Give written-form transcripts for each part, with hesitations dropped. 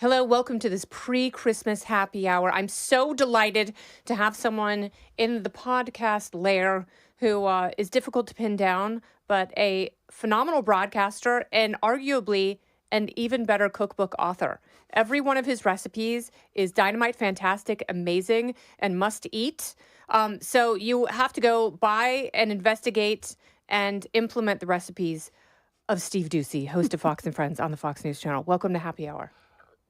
Hello, welcome to this pre-Christmas happy hour. I'm so delighted to have someone in the podcast lair who is difficult to pin down, but a phenomenal broadcaster and arguably an even better cookbook author. Every one of his recipes is dynamite, fantastic, amazing, and must eat. So you have to go buy and investigate and implement the recipes of Steve Doocy, host of Fox and Friends on the Fox News channel. Welcome to Happy Hour.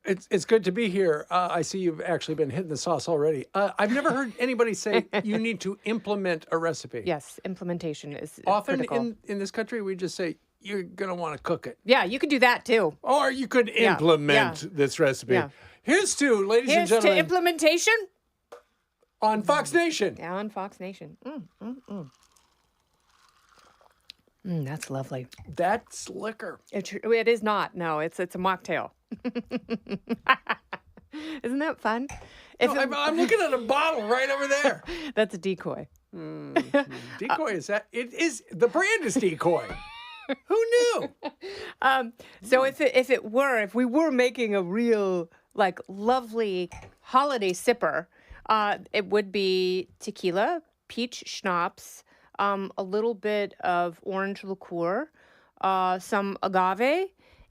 It's good to be here. I see you've actually been hitting the sauce already. I've never heard anybody say you need to implement a recipe. Yes, implementation is Often critical. in this country, we just say, you're going to want to cook it. Yeah, you could do that too. Or you could implement this recipe. Yeah. Here's to, ladies and Here's gentlemen, to implementation on Fox Nation. Yeah, on Fox Nation. That's lovely. That's liquor. It is not. No, it's a mocktail. Isn't that fun? I'm looking at a bottle right over there. That's a decoy. Decoy is that? It is. The brand is Decoy. Who knew? So if we were making a real lovely holiday sipper, it would be tequila, peach schnapps, a little bit of orange liqueur, some agave,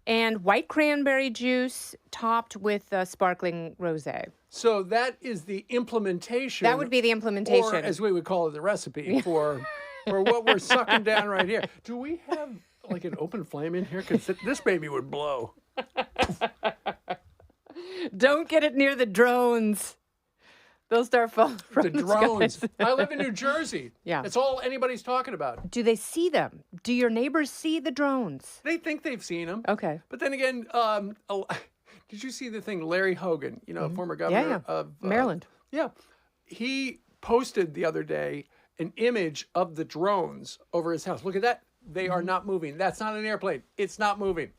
and white cranberry juice topped with sparkling rosé. So that is the implementation. That would be the implementation. Or, as we would call it, the recipe for what we're sucking down right here. Do we have like an open flame in here? Because this baby would blow. Don't get it near the drones. They'll start falling from The drones. skies. I live in New Jersey. Yeah. That's all anybody's talking about. Do they see them? Do your neighbors see the drones? They think they've seen them. Okay. But then again, did you see the thing? Larry Hogan, former governor of Maryland. Yeah. He posted the other day an image of the drones over his house. Look at that. They are not moving. That's not an airplane. It's not moving.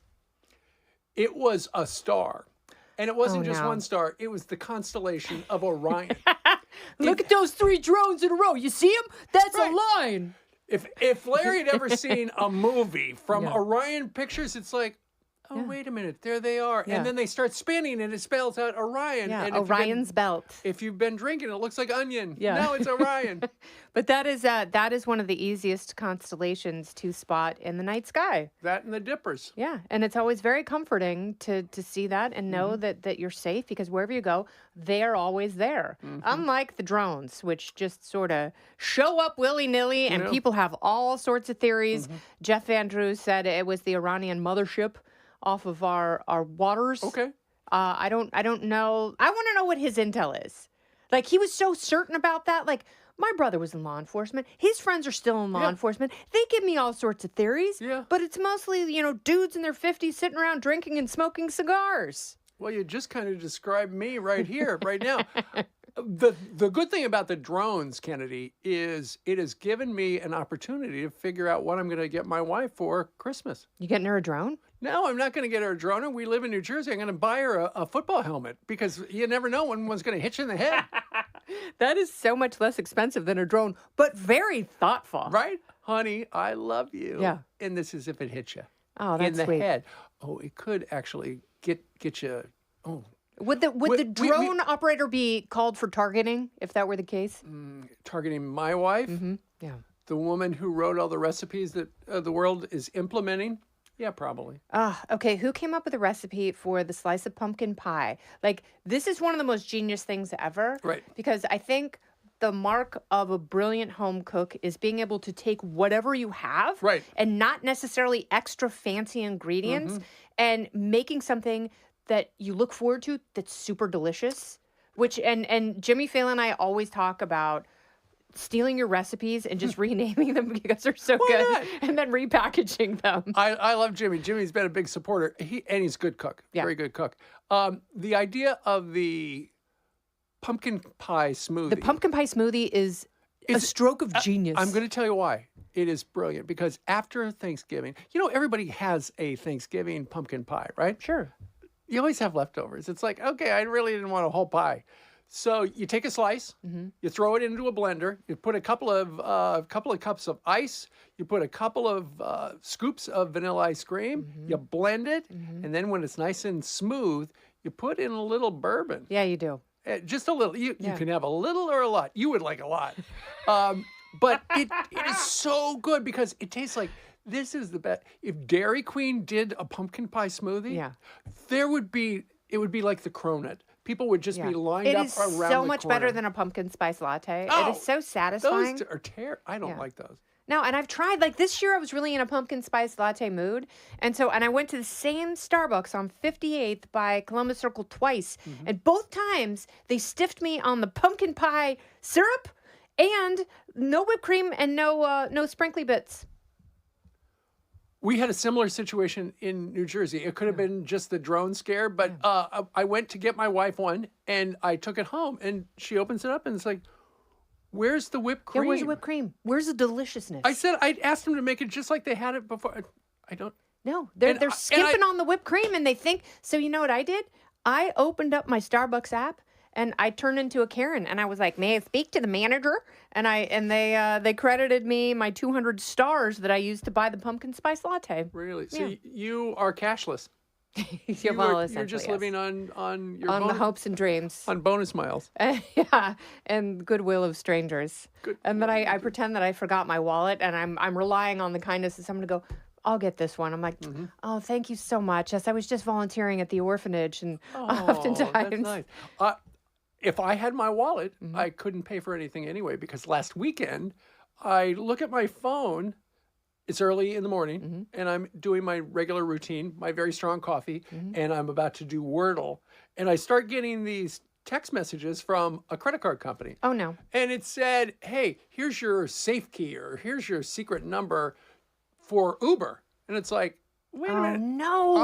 It was a star. And it wasn't just one star. It was the constellation of Orion. Look at those 3 drones in a row. You see them? That's a line. If Larry had ever seen a movie from Orion Pictures, it's like, oh, wait a minute, there they are. Yeah. And then they start spinning and it spells out Orion. Yeah, and Orion's belt. If you've been drinking, it looks like onion. Yeah. No, it's Orion. But that is one of the easiest constellations to spot in the night sky. That and the dippers. Yeah, and it's always very comforting to see that and know that you're safe because wherever you go, they're always there. Unlike the drones, which just sort of show up willy-nilly and people have all sorts of theories. Jeff Andrews said it was the Iranian mothership off of our waters. Okay. I don't know. I want to know what his intel is. Like, he was so certain about that. Like, my brother was in law enforcement. His friends are still in law enforcement. They give me all sorts of theories. Yeah. But it's mostly, dudes in their 50s sitting around drinking and smoking cigars. Well, you just kind of described me right here, right now. The good thing about the drones, Kennedy, is it has given me an opportunity to figure out what I'm going to get my wife for Christmas. You getting her a drone? No, I'm not going to get her a drone. We live in New Jersey. I'm going to buy her a football helmet because you never know when one's going to hit you in the head. That is so much less expensive than a drone, but very thoughtful. Right? Honey, I love you. Yeah. And this is if it hits you. Oh, that's in the sweet. head. Oh, it could actually get you. Oh, Would the drone operator be called for targeting if that were the case? targeting my wife, Yeah. the woman who wrote all the recipes that the world is implementing. Yeah, probably. Okay. Who came up with a recipe for the slice of pumpkin pie? Like, this is one of the most genius things ever. Right. Because I think the mark of a brilliant home cook is being able to take whatever you have Right. and not necessarily extra fancy ingredients and making something that you look forward to that's super delicious. Which and Jimmy Fallon and I always talk about stealing your recipes and just renaming them because they're so good not? and then repackaging them. I love Jimmy. Jimmy's been a big supporter. He's a good cook. Yeah. Very good cook. The idea of the pumpkin pie smoothie. The pumpkin pie smoothie is a stroke of genius. I'm going to tell you why. It is brilliant because after Thanksgiving, everybody has a Thanksgiving pumpkin pie, right? Sure. You always have leftovers. It's like, okay, I really didn't want a whole pie. So you take a slice, you throw it into a blender, you put a couple of cups of ice, you put a couple of scoops of vanilla ice cream, you blend it, and then when it's nice and smooth, you put in a little bourbon. Yeah, you do. Just a little. You can have a little or a lot. You would like a lot. But it is so good because it tastes like this is the best. If Dairy Queen did a pumpkin pie smoothie, it would be like the cronut. People would just be lined up around the corner. It is so much better than a pumpkin spice latte. It is so satisfying. Those are I don't like those. No, and I've tried, like this year I was really in a pumpkin spice latte mood. And I went to the same Starbucks on 58th by Columbus Circle twice. And both times they stiffed me on the pumpkin pie syrup and no whipped cream and no sprinkly bits. We had a similar situation in New Jersey. It could have been just the drone scare, but I went to get my wife one and I took it home and she opens it up and it's like, where's the whipped cream? Yeah, where's the whipped cream? Where's the deliciousness? I asked them to make it just like they had it before. I don't. No, they're skimping on the whipped cream and they think, so you know what I did? I opened up my Starbucks app and I turned into a Karen and I was like, may I speak to the manager? And they credited me my 200 stars that I used to buy the pumpkin spice latte. Really? So you are cashless. You're just living on your the hopes and dreams, on bonus miles. And goodwill of strangers. And then I pretend that I forgot my wallet, and I'm relying on the kindness of someone to go, I'll get this one. I'm like, oh, thank you so much. Yes, I was just volunteering at the orphanage, and oftentimes. That's nice. If I had my wallet, I couldn't pay for anything anyway because last weekend I look at my phone. It's early in the morning, and I'm doing my regular routine, my very strong coffee, and I'm about to do Wordle. And I start getting these text messages from a credit card company. Oh, no. And it said, hey, here's your safe key or here's your secret number for Uber. And it's like, wait a minute. No.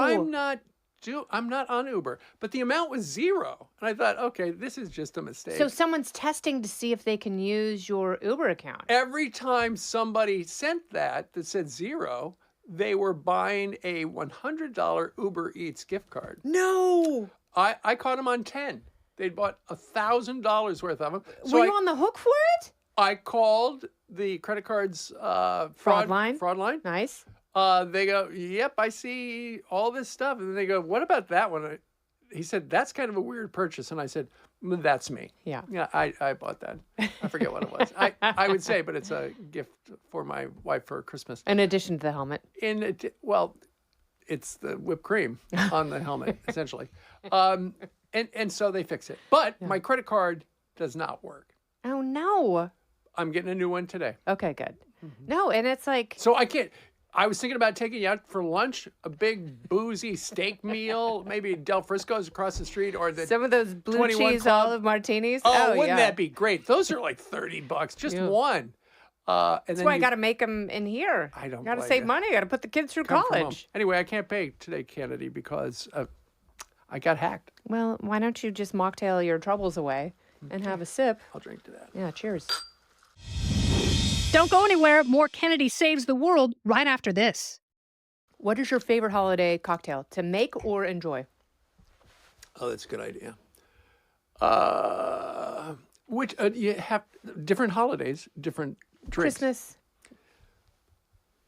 I'm not on Uber, but the amount was zero. And I thought, okay, this is just a mistake. So someone's testing to see if they can use your Uber account. Every time somebody sent that said zero, they were buying a $100 Uber Eats gift card. No. I caught them on 10. They'd bought $1,000 worth of them. So were you on the hook for it? I called the credit card's fraud line. Nice. They go, yep, I see all this stuff. And then they go, what about that one? He said, that's kind of a weird purchase. And I said, that's me. Yeah. Yeah, I bought that. I forget what it was. I would say, but it's a gift for my wife for Christmas. In addition to the helmet. It's the whipped cream on the helmet, essentially. And so they fix it. But my credit card does not work. Oh, no. I'm getting a new one today. Okay, good. No, and it's like... So I can't... I was thinking about taking you out for lunch, a big boozy steak meal, maybe Del Frisco's across the street, or the some of those blue cheese Club. olive martinis. Oh, wouldn't that be great? Those are like $30, just one. That's why I got to make them in here. I don't. Got to save money. Got to put the kids through college. Anyway, I can't pay today, Kennedy, because I got hacked. Well, why don't you just mocktail your troubles away and have a sip? I'll drink to that. Yeah, cheers. Don't go anywhere. More Kennedy Saves the World right after this. What is your favorite holiday cocktail to make or enjoy? Oh, that's a good idea. You have different holidays, different drinks. Christmas.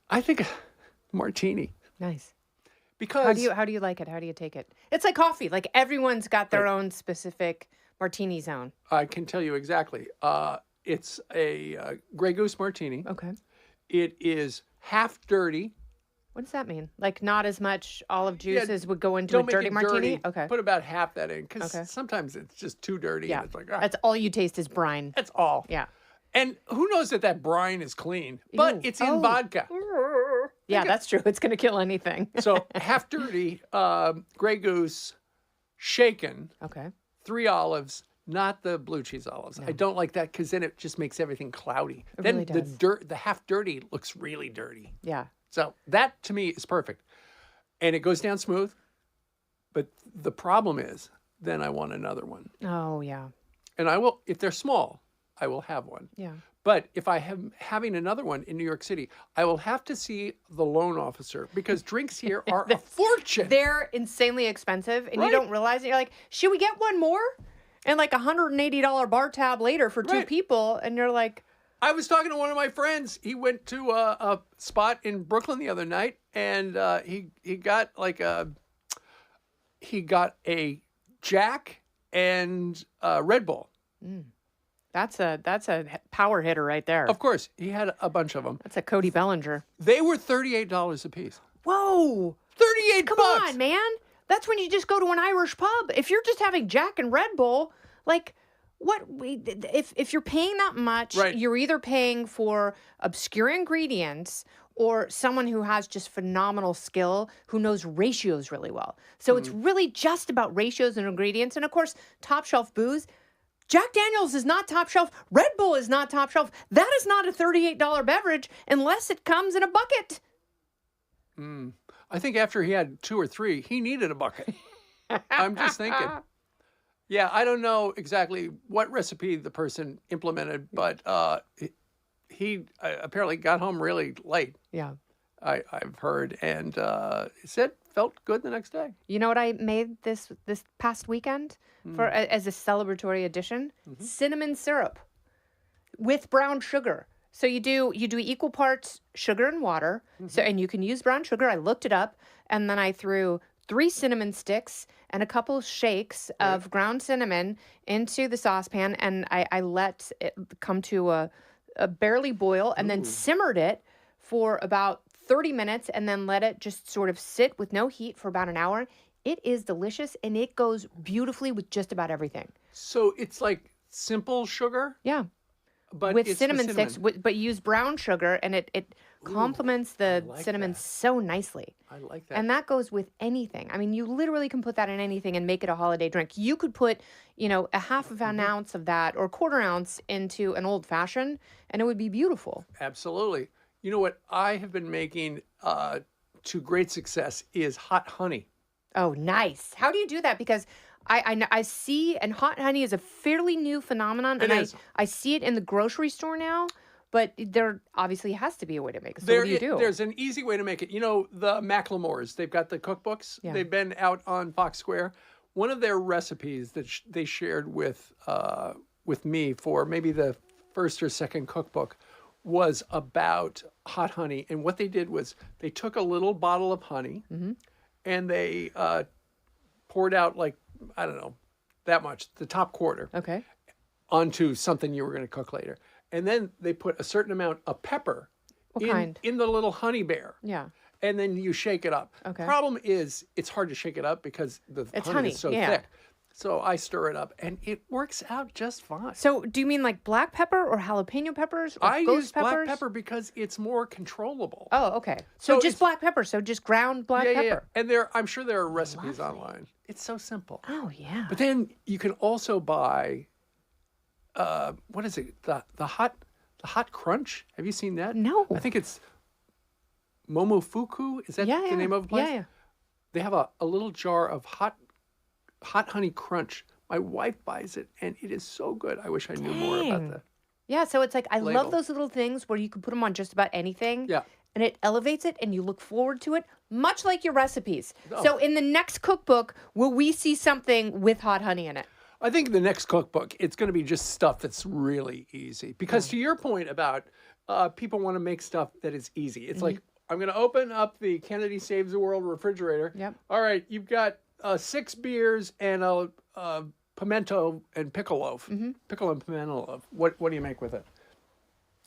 I think martini. Nice. Because how do you like it? How do you take it? It's like coffee. Like everyone's got their own specific martini zone. I can tell you exactly. It's a Grey Goose martini. Okay. It is half dirty. What does that mean? Like not as much olive juice as would go into a dirty martini? Dirty. Okay. Put about half that in because sometimes it's just too dirty. Yeah. And it's like, that's all you taste is brine. That's all. Yeah. And who knows that brine is clean, but it's in vodka. Yeah, that's true. It's going to kill anything. So half dirty, Grey Goose, shaken. Okay. 3 olives. Not the blue cheese olives. No. I don't like that because then it just makes everything cloudy. It then really does. the half dirty looks really dirty. Yeah. So that to me is perfect. And it goes down smooth. But the problem is then I want another one. Oh, yeah. And I will, if they're small, I will have one. Yeah. But if I am having another one in New York City, I will have to see the loan officer because drinks here are a fortune. They're insanely expensive and you don't realize it. You're like, should we get one more? And like $180 bar tab later for two people. And you're like... I was talking to one of my friends. He went to a spot in Brooklyn the other night. And he got like he got a Jack and Red Bull. That's a power hitter right there. Of course, he had a bunch of them. That's a Cody Bellinger. They were $38 a piece. Whoa. 38 Come bucks. on, man. That's when you just go to an Irish pub. If you're just having Jack and Red Bull, like if you're paying that much, Right. you're either paying for obscure ingredients or someone who has just phenomenal skill, who knows ratios really well. So it's really just about ratios and ingredients. And of course, top shelf booze. Jack Daniels is not top shelf. Red Bull is not top shelf. That is not a $38 beverage unless it comes in a bucket. I think after he had 2 or 3, he needed a bucket. I'm just thinking. Yeah, I don't know exactly what recipe the person implemented, but he apparently got home really late. Yeah. I've heard, and he said felt good the next day. You know what I made this past weekend for as a celebratory addition? Cinnamon syrup with brown sugar. So you do equal parts sugar and water. So and you can use brown sugar. I looked it up, and then I threw 3 cinnamon sticks and a couple shakes of ground cinnamon into the saucepan, and I let it come to a barely boil, and then simmered it for about 30 minutes, and then let it just sort of sit with no heat for about an hour. It is delicious, and it goes beautifully with just about everything. So it's like simple sugar, Yeah. but With it's cinnamon sticks, but use brown sugar, and it complements the like cinnamon that. so nicely. I like that. And that goes with anything. I mean, you literally can put that in anything and make it a holiday drink. You could put, a half of an ounce of that or quarter ounce into an old fashioned, and it would be beautiful. Absolutely. You know what I have been making to great success is hot honey. Oh, nice. How do you do that? Because I see, and hot honey is a fairly new phenomenon, and It is. I see it in the grocery store now. But there obviously has to be a way to make it. So what do you do? There's an easy way to make it. You know, the Macklemores, they've got the cookbooks. Yeah. They've been out on Fox Square. One of their recipes that they shared with me for maybe the first or second cookbook was about hot honey. And what they did was they took a little bottle of honey and they poured out I don't know, that much, the top quarter, Okay. onto something you were going to cook later. And then they put a certain amount of pepper kind? in the little honey bear. Yeah. And then you shake it up. Okay. Problem is, it's hard to shake it up because the honey is so yeah. thick. So I stir it up, and it works out just fine. So do you mean like black pepper or jalapeno peppers or I ghost use peppers? black pepper because it's more controllable. Oh, okay. So So just it's- black pepper. So just ground black pepper. And I'm sure there are recipes online. It's so simple. Oh, yeah. But then you can also buy, what is it? The hot crunch. Have you seen that? No. I think it's Momofuku. Is that the name of the place? Yeah. They have a little jar of hot honey crunch. My wife buys it, and it is so good. I wish I knew more about Dang. that. Yeah, so it's like I Label. love those little things where you can put them on just about anything. Yeah. And it elevates it and you look forward to it, much like your recipes. Oh. So in the next cookbook, will we see something with hot honey in it? I think the next cookbook, it's going to be just stuff that's really easy. Because to your point about people want to make stuff that is easy. It's like, I'm going to open up the Kennedy Saves the World refrigerator. Yep. All right, you've got 6 beers and a pimento and pickle loaf. Pickle and pimento loaf. What do you make with it?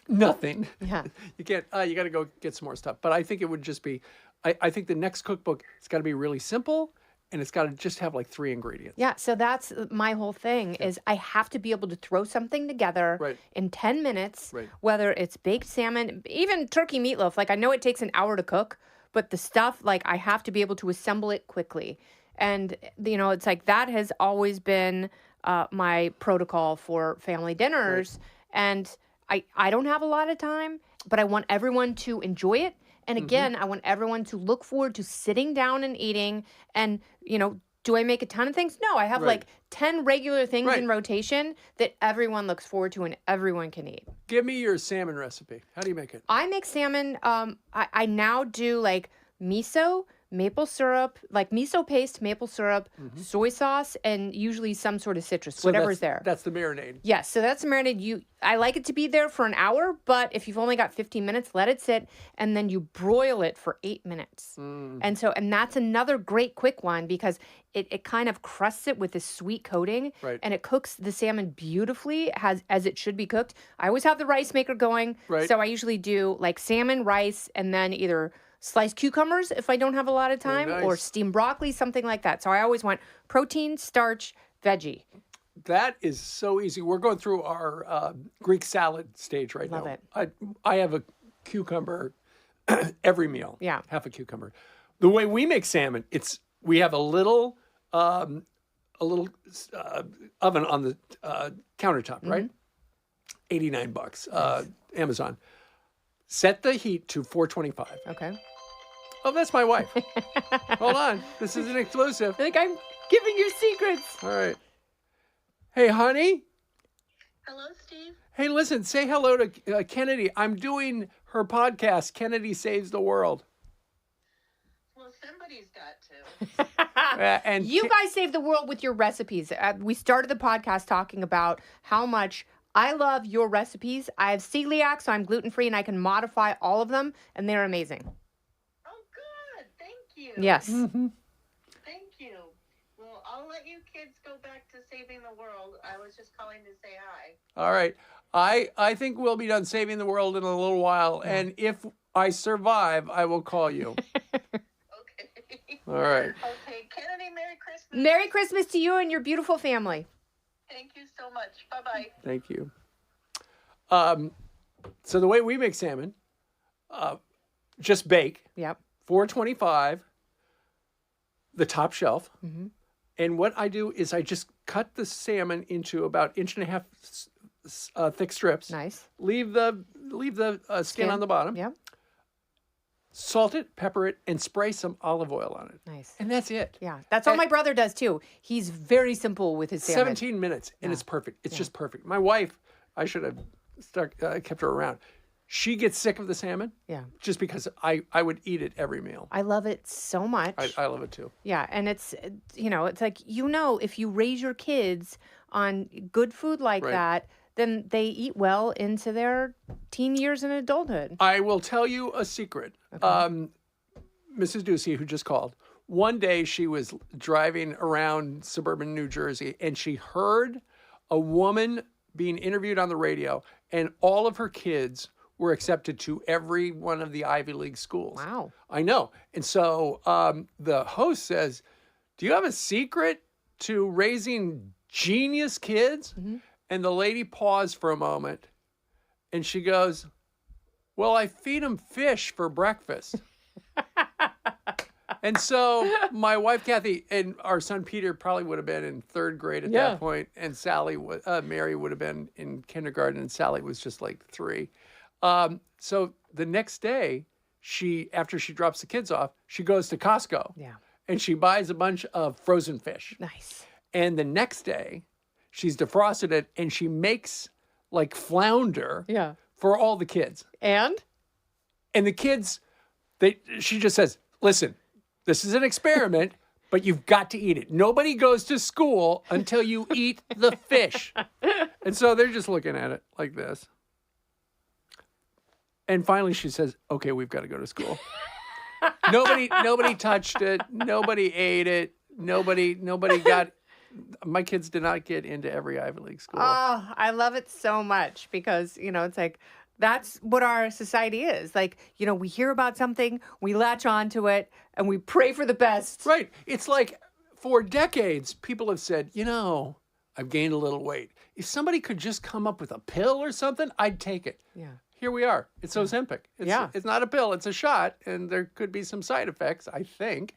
Nothing. Yeah. You can't. You got to go get some more stuff. But I think it would just be. I think the next cookbook, it's got to be really simple, and it's got to just have 3 ingredients. Yeah, so that's my whole thing is I have to be able to throw something together Right. in 10 minutes, Right. whether it's baked salmon, even turkey meatloaf. I know it takes an hour to cook, but the stuff, I have to be able to assemble it quickly. And, it's that has always been my protocol for family dinners. And I don't have a lot of time, but I want everyone to enjoy it. And again, I want everyone to look forward to sitting down and eating. And, do I make a ton of things? No, I have Right. 10 regular things Right. in rotation that everyone looks forward to and everyone can eat. Give me your salmon recipe. How do you make it? I make salmon. I now do miso, maple syrup, like miso paste, maple syrup, soy sauce, and usually some sort of citrus, So whatever's that's, there. That's the marinade. Yes, so that's the marinade. I like it to be there for an hour, but if you've only got 15 minutes, let it sit, and then you broil it for 8 minutes. And that's another great quick one because it kind of crusts it with this sweet coating, Right. and it cooks the salmon beautifully as it should be cooked. I always have the rice maker going, Right. so I usually do like salmon, rice, and then either sliced cucumbers if I don't have a lot of time, or nice. steamed broccoli, something like that. So I always want protein, starch, veggie. That is so easy. We're going through our Greek salad stage right Love now. it. I have a cucumber every meal. Yeah. Half a cucumber. The way we make salmon, we have a little oven on the countertop, right? $89, Amazon. Set the heat to 425. Okay. Oh, that's my wife. Hold on. This is an exclusive. I think I'm giving you secrets. All right. Hey, honey. Hello, Steve. Hey, listen, say hello to Kennedy. I'm doing her podcast, Kennedy Saves the World. Well, somebody's got to. And You guys save the world with your recipes. We started the podcast talking about how much I love your recipes. I have celiac, so I'm gluten-free, and I can modify all of them, and they're amazing. Oh, good. Thank you. Yes. Thank you. Well, I'll let you kids go back to saving the world. I was just calling to say hi. all right. I think we'll be done saving the world in a little while. And if I survive, I will call you. Okay. All right. Okay, Kennedy, Merry Christmas. Merry Christmas to you and your beautiful family. Thank you so much. Bye-bye. Thank you. So the way we make salmon, just bake, Yep. 425, the top shelf. And what I do is I just cut the salmon into about 1.5 inch thick strips. Nice. Leave the skin on the bottom. Yep. Salt it, pepper it, and spray some olive oil on it. Nice. And that's it. Yeah. That's what my brother does too. He's very simple with his salmon. 17 minutes, and it's perfect. It's just perfect. My wife, I should have kept her around. She gets sick of the salmon. Yeah. Just because I would eat it every meal. I love it so much. I love it too. Yeah, and it's it's like if you raise your kids on good food like Right. that, then they eat well into their teen years and adulthood. I will tell you a secret. Mrs. Doocy, who just called, one day she was driving around suburban New Jersey and she heard a woman being interviewed on the radio, and all of her kids were accepted to every one of the Ivy League schools. Wow. I know. And so the host says, "Do you have a secret to raising genius kids?" And the lady paused for a moment and she goes, "Well, I feed them fish for breakfast." And so my wife, Kathy, and our son, Peter, probably would have been in 3rd grade at that point. And Mary would have been in kindergarten, and Sally was just like 3. So the next day, after she drops the kids off, she goes to Costco. Yeah. And she buys a bunch of frozen fish. Nice. And the next day, she's defrosted it and she makes like flounder Yeah. for all the kids. And And the kids, she just says, "Listen, this is an experiment, but you've got to eat it. Nobody goes to school until you eat the fish." And so they're just looking at it like this. And finally she says, "Okay, we've got to go to school." Nobody touched it. Nobody ate it. Nobody got, my kids did not get into every Ivy League school. oh, I love it so much because, it's like that's what our society is. Like, we hear about something, we latch onto it, and we pray for the best. Right. It's like for decades, people have said, I've gained a little weight. If somebody could just come up with a pill or something, I'd take it. Yeah. Here we are. It's Ozempic. Yeah. It's not a pill. It's a shot. And there could be some side effects, I think.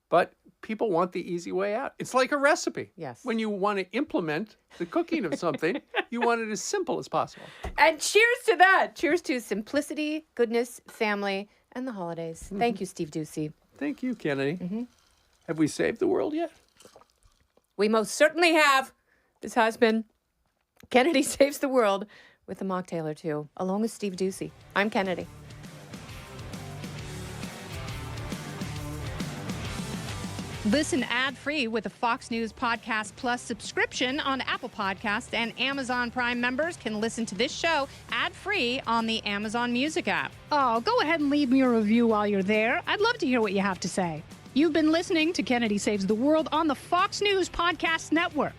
But people want the easy way out. It's like a recipe. Yes. When you want to implement the cooking of something, you want it as simple as possible. And cheers to that. Cheers to simplicity, goodness, family, and the holidays. Thank you, Steve Doocy. Thank you, Kennedy. Have we saved the world yet? We most certainly have. This has been Kennedy Saves the World with a mocktail or two, along with Steve Doocy. I'm Kennedy. Listen ad-free with a Fox News Podcast Plus subscription on Apple Podcasts, and Amazon Prime members can listen to this show ad-free on the Amazon Music app. Oh, go ahead and leave me a review while you're there. I'd love to hear what you have to say. You've been listening to Kennedy Saves the World on the Fox News Podcast Network.